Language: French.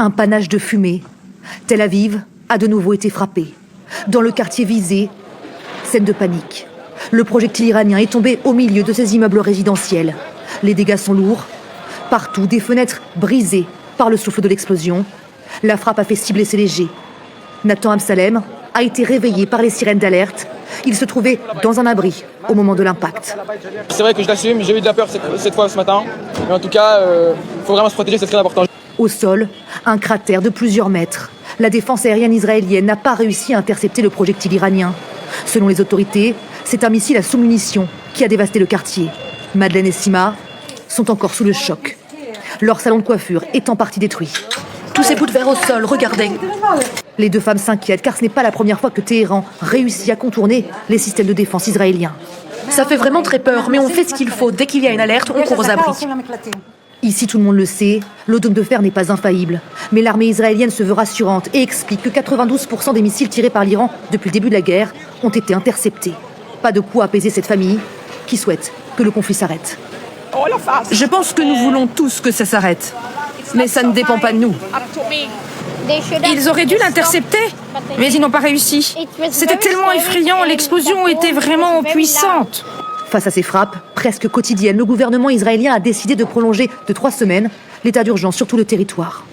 Un panache de fumée. Tel Aviv a de nouveau été frappé. Dans le quartier visé, scène de panique. Le projectile iranien est tombé au milieu de ces immeubles résidentiels. Les dégâts sont lourds. Partout, des fenêtres brisées par le souffle de l'explosion. La frappe a fait cibler ses légers. Nathan Amsalem a été réveillé par les sirènes d'alerte. Il se trouvait dans un abri au moment de l'impact. C'est vrai que je l'assume, j'ai eu de la peur cette fois ce matin. Mais en tout cas, il faut vraiment se protéger, c'est très important. Au sol, un cratère de plusieurs mètres. La défense aérienne israélienne n'a pas réussi à intercepter le projectile iranien. Selon les autorités, c'est un missile à sous-munitions qui a dévasté le quartier. Madeleine et Sima sont encore sous le choc. Leur salon de coiffure est en partie détruit. Tous ces bouts de verre au sol, regardez. Les deux femmes s'inquiètent car ce n'est pas la première fois que Téhéran réussit à contourner les systèmes de défense israéliens. Ça fait vraiment très peur, mais on fait ce qu'il faut. Dès qu'il y a une alerte, on court aux abris. Ici, tout le monde le sait, le dôme de fer n'est pas infaillible. Mais l'armée israélienne se veut rassurante et explique que 92% des missiles tirés par l'Iran depuis le début de la guerre ont été interceptés. Pas de quoi apaiser cette famille qui souhaite que le conflit s'arrête. Je pense que nous voulons tous que ça s'arrête. Mais ça ne dépend pas de nous. Ils auraient dû l'intercepter, mais ils n'ont pas réussi. C'était tellement effrayant, l'explosion était vraiment puissante. Face à ces frappes, presque quotidiennes, le gouvernement israélien a décidé de prolonger de 3 semaines l'état d'urgence sur tout le territoire.